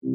Let's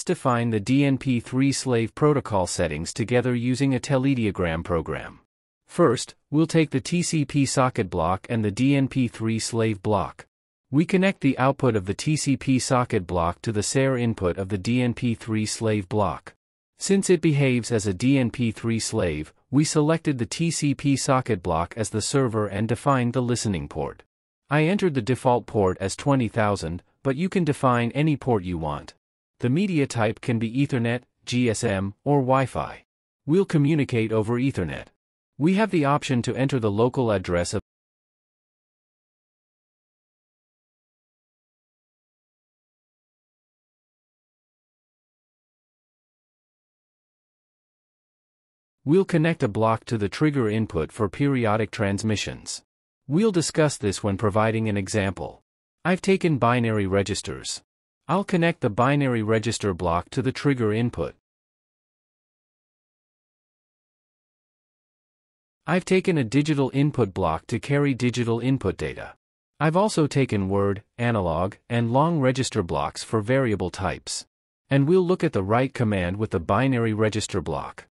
define the DNP3 slave protocol settings together using a telediagram program. First, we'll take the TCP socket block and the DNP3 slave block. We connect the output of the TCP socket block to the SAR input of the DNP3 slave block. Since it behaves as a DNP3 slave, we selected the TCP socket block as the server and defined the listening port. I entered the default port as 20,000, but you can define any port you want. The media type can be Ethernet, GSM, or Wi-Fi. We'll communicate over Ethernet. We have the option to enter the local address of We'll connect a block to the trigger input for periodic transmissions. We'll discuss this when providing an example. I've taken binary registers. I'll connect the binary register block to the trigger input. I've taken a digital input block to carry digital input data. I've also taken word, analog, and long register blocks for variable types. And we'll look at the write command with the binary register block.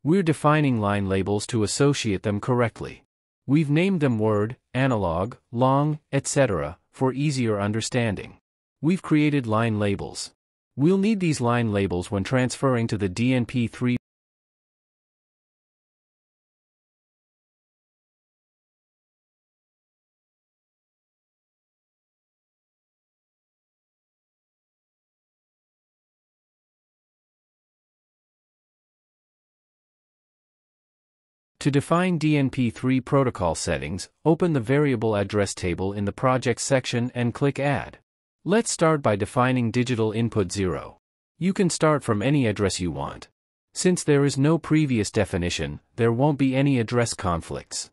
We're defining line labels to associate them correctly. We've named them word, analog, long, etc., for easier understanding. We've created line labels. We'll need these line labels when transferring to the DNP3. To define DNP3 protocol settings, open the variable address table in the Projects section and click Add. Let's start by defining digital input 0. You can start from any address you want. Since there is no previous definition, there won't be any address conflicts.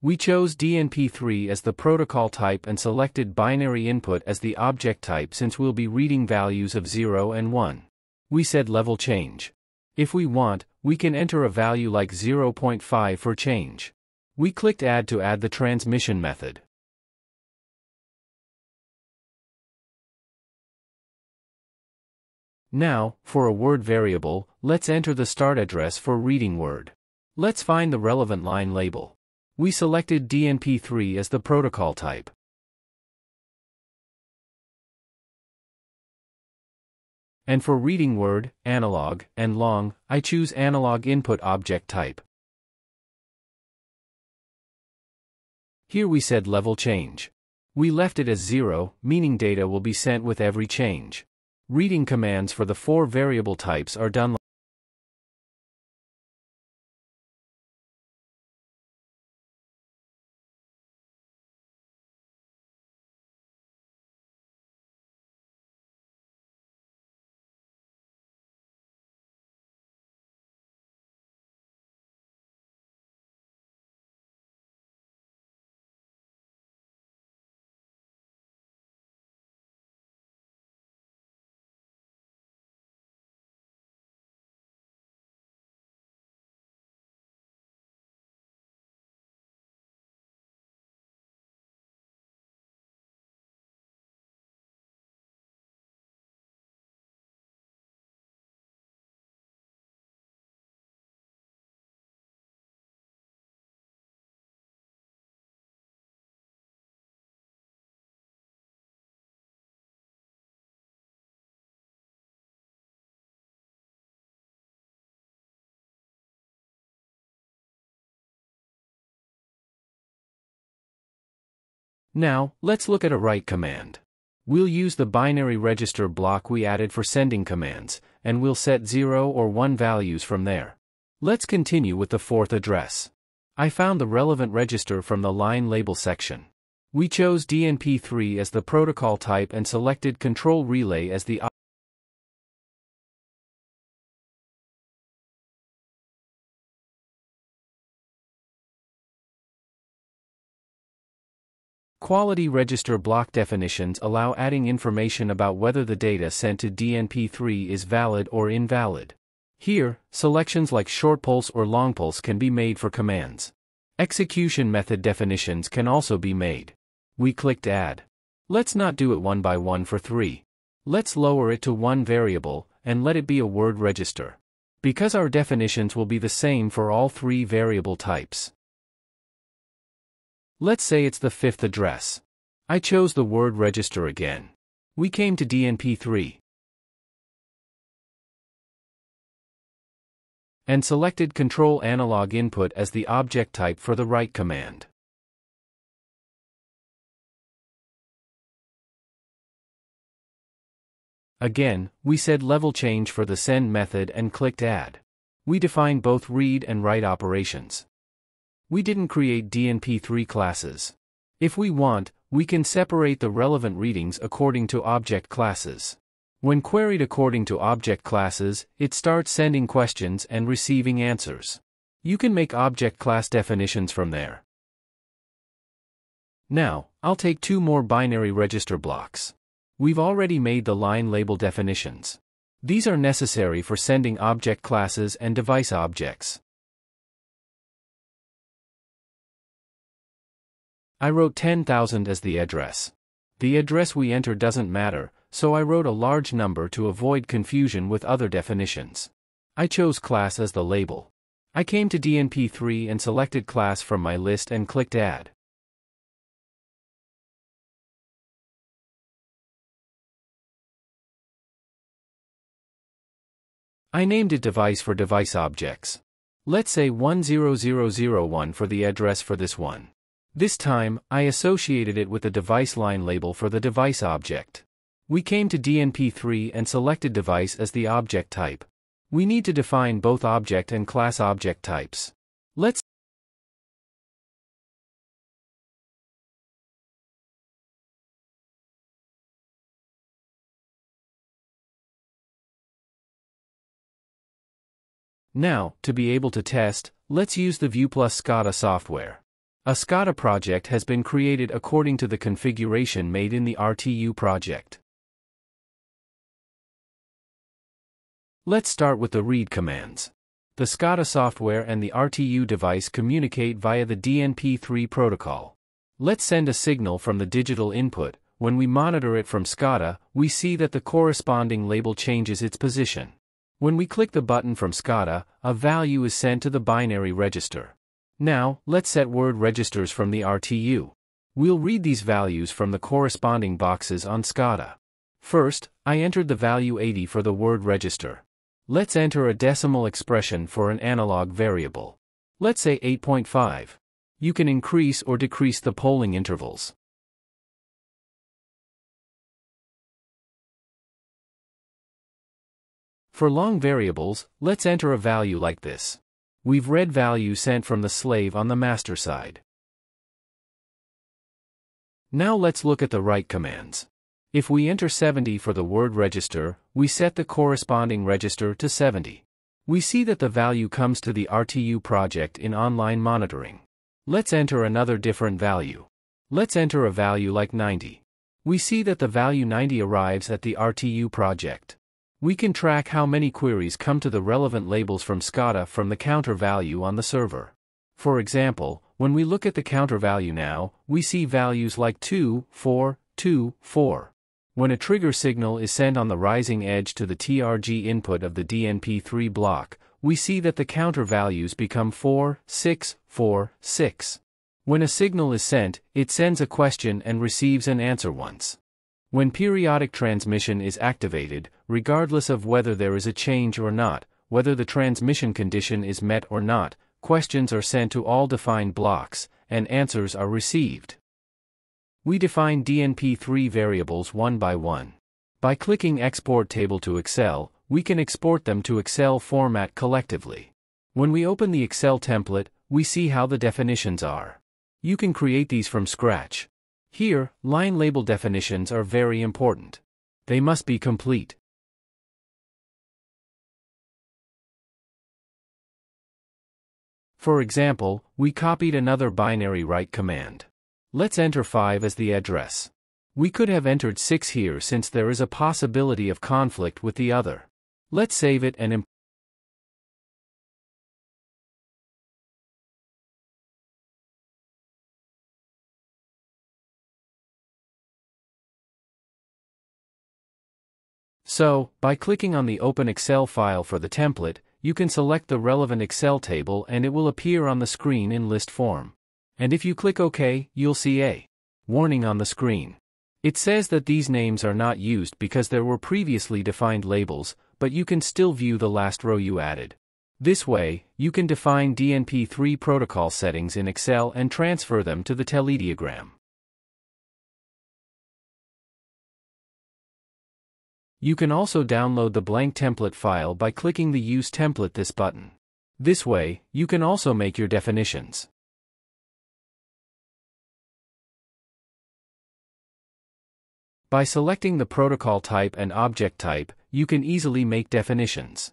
We chose DNP3 as the protocol type and selected binary input as the object type since we'll be reading values of 0 and 1. We said level change. If we want, we can enter a value like 0.5 for change. We clicked Add to add the transmission method. Now, for a word variable, let's enter the start address for reading word. Let's find the relevant line label. We selected DNP3 as the protocol type. And for reading word, analog, and long, I choose analog input object type. Here we said level change. We left it as 0, meaning data will be sent with every change. Reading commands for the 4 variable types are done. Now, let's look at a write command. We'll use the binary register block we added for sending commands, and we'll set 0 or 1 values from there. Let's continue with the 4th address. I found the relevant register from the line label section. We chose DNP3 as the protocol type and selected control relay as the Quality register block definitions allow adding information about whether the data sent to DNP3 is valid or invalid. Here, selections like short pulse or long pulse can be made for commands. Execution method definitions can also be made. We clicked Add. Let's not do it one by one for 3. Let's lower it to 1 variable, and let it be a word register. Because our definitions will be the same for all 3 variable types. Let's say it's the 5th address. I chose the word register again. We came to DNP3 and selected Control Analog Input as the object type for the write command. Again, we said level change for the send method and clicked Add. We defined both read and write operations. We didn't create DNP3 classes. If we want, we can separate the relevant readings according to object classes. When queried according to object classes, it starts sending questions and receiving answers. You can make object class definitions from there. Now, I'll take 2 more binary register blocks. We've already made the line label definitions. These are necessary for sending object classes and device objects. I wrote 10,000 as the address. The address we enter doesn't matter, so I wrote a large number to avoid confusion with other definitions. I chose class as the label. I came to DNP3 and selected class from my list and clicked Add. I named it device for device objects. Let's say 10001 for the address for this one. This time, I associated it with the device line label for the device object. We came to DNP3 and selected device as the object type. We need to define both object and class object types. Let's Now, to be able to test, let's use the View Plus SCADA software. A SCADA project has been created according to the configuration made in the RTU project. Let's start with the read commands. The SCADA software and the RTU device communicate via the DNP3 protocol. Let's send a signal from the digital input. When we monitor it from SCADA, we see that the corresponding label changes its position. When we click the button from SCADA, a value is sent to the binary register. Now, let's set word registers from the RTU. We'll read these values from the corresponding boxes on SCADA. First, I entered the value 80 for the word register. Let's enter a decimal expression for an analog variable. Let's say 8.5. You can increase or decrease the polling intervals. For long variables, let's enter a value like this. We've read value sent from the slave on the master side. Now let's look at the write commands. If we enter 70 for the word register, we set the corresponding register to 70. We see that the value comes to the RTU project in online monitoring. Let's enter another different value. Let's enter a value like 90. We see that the value 90 arrives at the RTU project. We can track how many queries come to the relevant labels from SCADA from the counter value on the server. For example, when we look at the counter value now, we see values like 2, 4, 2, 4. When a trigger signal is sent on the rising edge to the TRG input of the DNP3 block, we see that the counter values become 4, 6, 4, 6. When a signal is sent, it sends a question and receives an answer once. When periodic transmission is activated, regardless of whether there is a change or not, whether the transmission condition is met or not, questions are sent to all defined blocks, and answers are received. We define DNP3 variables one by one. By clicking Export Table to Excel, we can export them to Excel format collectively. When we open the Excel template, we see how the definitions are. You can create these from scratch. Here, line label definitions are very important. They must be complete. For example, we copied another binary write command. Let's enter 5 as the address. We could have entered 6 here since there is a possibility of conflict with the other. Let's save it and So, by clicking on the Open Excel file for the template, you can select the relevant Excel table and it will appear on the screen in list form. And if you click OK, you'll see a warning on the screen. It says that these names are not used because there were previously defined labels, but you can still view the last row you added. This way, you can define DNP3 protocol settings in Excel and transfer them to the telediagram. You can also download the blank template file by clicking the Use Template this button. This way, you can also make your definitions. By selecting the protocol type and object type, you can easily make definitions.